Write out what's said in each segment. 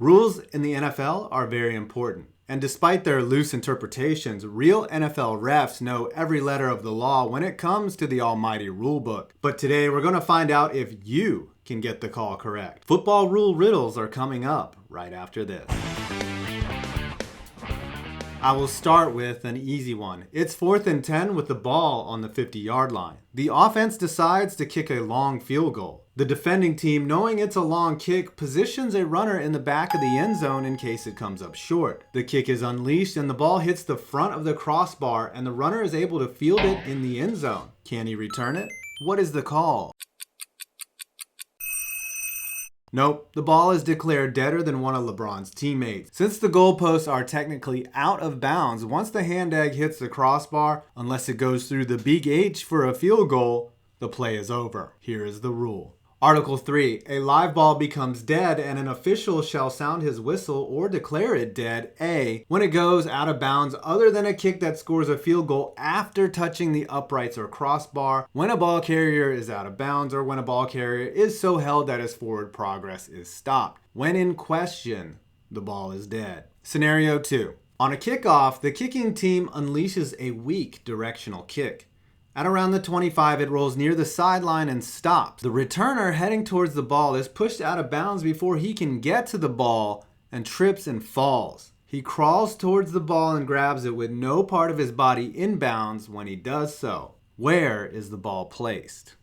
Rules in the NFL are very important. And despite their loose interpretations, real NFL refs know every letter of the law when it comes to the almighty rulebook. But today we're going to find out if you can get the call correct. Football rule riddles are coming up right after this. I will start with an easy one. It's 4th and 10 with the ball on the 50-yard line. The offense decides to kick a long field goal. The defending team, knowing it's a long kick, positions a runner in the back of the end zone in case it comes up short. The kick is unleashed and the ball hits the front of the crossbar and the runner is able to field it in the end zone. Can he return it? What is the call? Nope, the ball is declared deader than one of LeBron's teammates. Since the goalposts are technically out of bounds, once the hand egg hits the crossbar, unless it goes through the big H for a field goal, the play is over. Here is the rule. Article 3. A live ball becomes dead and an official shall sound his whistle or declare it dead, A, when it goes out of bounds other than a kick that scores a field goal after touching the uprights or crossbar, when a ball carrier is out of bounds, or when a ball carrier is so held that his forward progress is stopped. When in question, the ball is dead. Scenario 2. On a kickoff, the kicking team unleashes a weak directional kick. At around the 25, it rolls near the sideline and stops. The returner heading towards the ball is pushed out of bounds before he can get to the ball and trips and falls. He crawls towards the ball and grabs it with no part of his body in bounds when he does so. Where is the ball placed?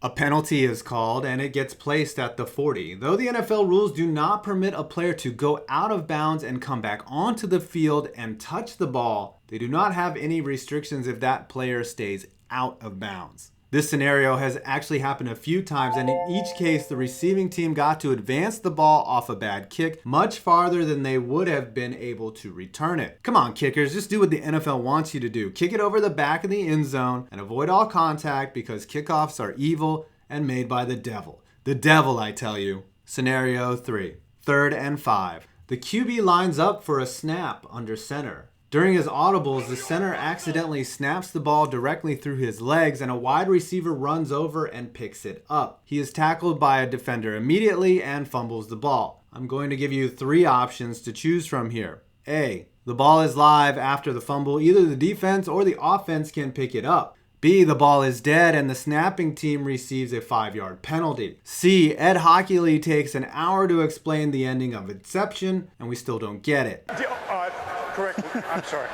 A penalty is called and it gets placed at the 40. Though the NFL rules do not permit a player to go out of bounds and come back onto the field and touch the ball, they do not have any restrictions if that player stays out of bounds. This scenario has actually happened a few times, and in each case the receiving team got to advance the ball off a bad kick much farther than they would have been able to return it. Come on, kickers, just do what the NFL wants you to do. Kick it over the back of the end zone and avoid all contact, because kickoffs are evil and made by the devil. The devil, I tell you. Scenario 3. 3rd and 5. The QB lines up for a snap under center. During his audibles, the center accidentally snaps the ball directly through his legs and a wide receiver runs over and picks it up. He is tackled by a defender immediately and fumbles the ball. I'm going to give you 3 options to choose from here. A. The ball is live after the fumble. Either the defense or the offense can pick it up. B. The ball is dead and the snapping team receives a 5-yard penalty. C. Ed Hockley takes an hour to explain the ending of Inception and we still don't get it. Correct. I'm sorry.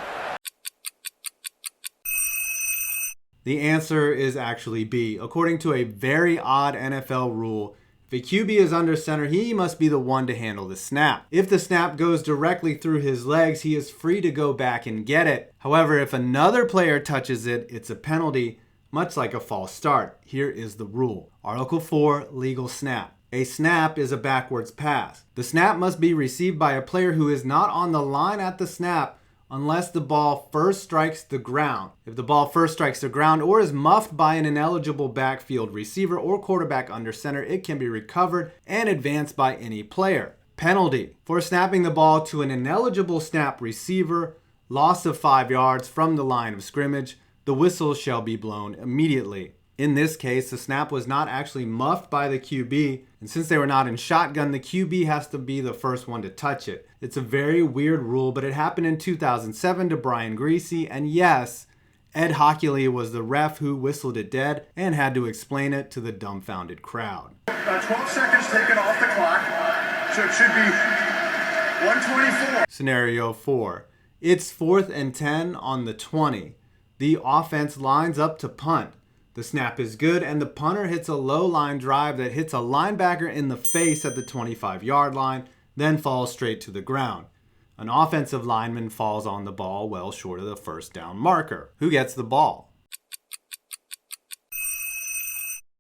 The answer is actually B. According to a very odd NFL rule, if a QB is under center, he must be the one to handle the snap. If the snap goes directly through his legs, he is free to go back and get it. However, if another player touches it, it's a penalty, much like a false start. Here is the rule. Article 4, legal snap. A snap is a backwards pass. The snap must be received by a player who is not on the line at the snap unless the ball first strikes the ground. If the ball first strikes the ground or is muffed by an ineligible backfield receiver or quarterback under center, it can be recovered and advanced by any player. Penalty. For snapping the ball to an ineligible snap receiver, loss of 5 yards from the line of scrimmage, the whistle shall be blown immediately. In this case, the snap was not actually muffed by the QB, and since they were not in shotgun, the QB has to be the first one to touch it. It's a very weird rule, but it happened in 2007 to Brian Griese, and yes, Ed Hockley was the ref who whistled it dead and had to explain it to the dumbfounded crowd. 12 seconds taken off the clock, so it should be 1:24. Scenario 4. It's 4th and 10 on the 20. The offense lines up to punt. The snap is good and the punter hits a low line drive that hits a linebacker in the face at the 25-yard line, then falls straight to the ground. An offensive lineman falls on the ball well short of the first down marker. Who gets the ball?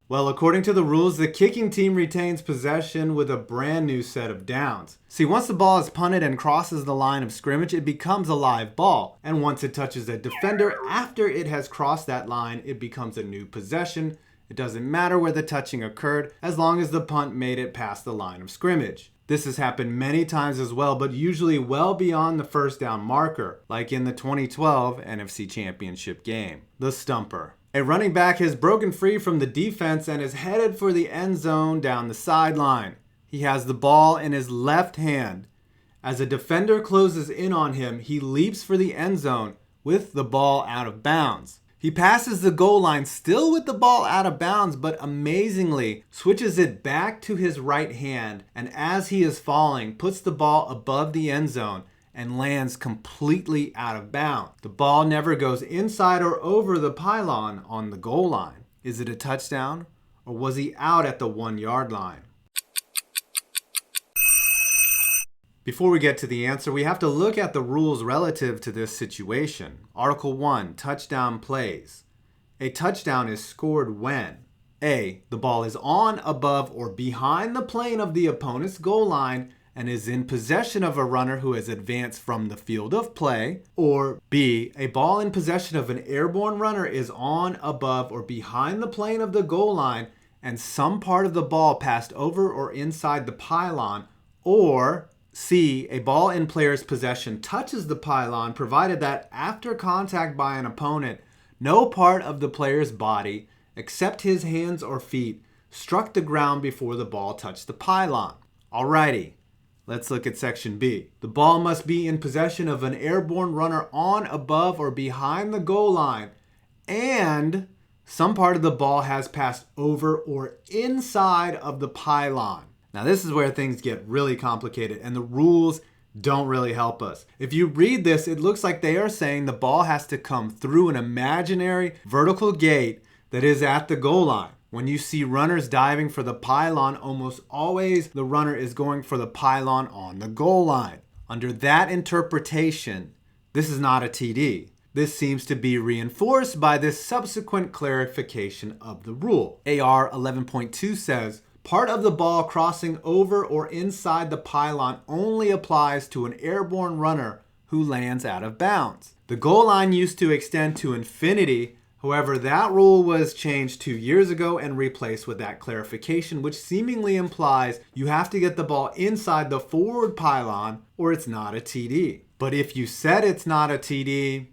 Well, according to the rules, the kicking team retains possession with a brand new set of downs. See, once the ball is punted and crosses the line of scrimmage, it becomes a live ball. And once it touches a defender, after it has crossed that line, it becomes a new possession. It doesn't matter where the touching occurred, as long as the punt made it past the line of scrimmage. This has happened many times as well, but usually well beyond the first down marker, like in the 2012 NFC Championship game. The stumper. A running back has broken free from the defense and is headed for the end zone down the sideline. He has the ball in his left hand. As a defender closes in on him, he leaps for the end zone with the ball out of bounds. He passes the goal line still with the ball out of bounds, but amazingly switches it back to his right hand, and as he is falling, puts the ball above the end zone and lands completely out of bounds. The ball never goes inside or over the pylon on the goal line. Is it a touchdown, or was he out at the 1 yard line? Before we get to the answer, we have to look at the rules relative to this situation. Article 1, touchdown plays. A touchdown is scored when A, the ball is on, above, or behind the plane of the opponent's goal line and is in possession of a runner who has advanced from the field of play, or B, a ball in possession of an airborne runner is on, above, or behind the plane of the goal line and some part of the ball passed over or inside the pylon, or C, a ball in player's possession touches the pylon provided that after contact by an opponent, no part of the player's body, except his hands or feet, struck the ground before the ball touched the pylon. Alrighty, let's look at section B. The ball must be in possession of an airborne runner on, above, or behind the goal line, and some part of the ball has passed over or inside of the pylon. Now this is where things get really complicated and the rules don't really help us. If you read this, it looks like they are saying the ball has to come through an imaginary vertical gate that is at the goal line. When you see runners diving for the pylon, almost always the runner is going for the pylon on the goal line. Under that interpretation, this is not a TD. This seems to be reinforced by this subsequent clarification of the rule. AR 11.2 says, part of the ball crossing over or inside the pylon only applies to an airborne runner who lands out of bounds. The goal line used to extend to infinity. However, that rule was changed 2 years ago and replaced with that clarification, which seemingly implies you have to get the ball inside the forward pylon or it's not a TD. But if you said it's not a TD,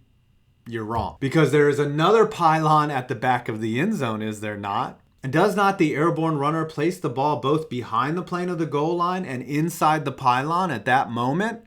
you're wrong. Because there is another pylon at the back of the end zone, is there not? And does not the airborne runner place the ball both behind the plane of the goal line and inside the pylon at that moment?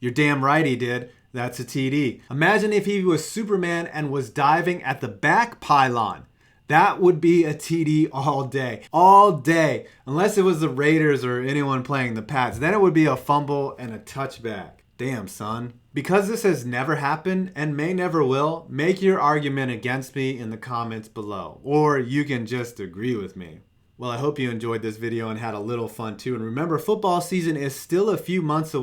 You're damn right he did. That's a TD. Imagine if he was Superman and was diving at the back pylon. That would be a TD all day. All day. Unless it was the Raiders or anyone playing the Pats. Then it would be a fumble and a touchback. Damn, son. Because this has never happened and may never will, make your argument against me in the comments below. Or you can just agree with me. Well, I hope you enjoyed this video and had a little fun too. And remember, football season is still a few months away.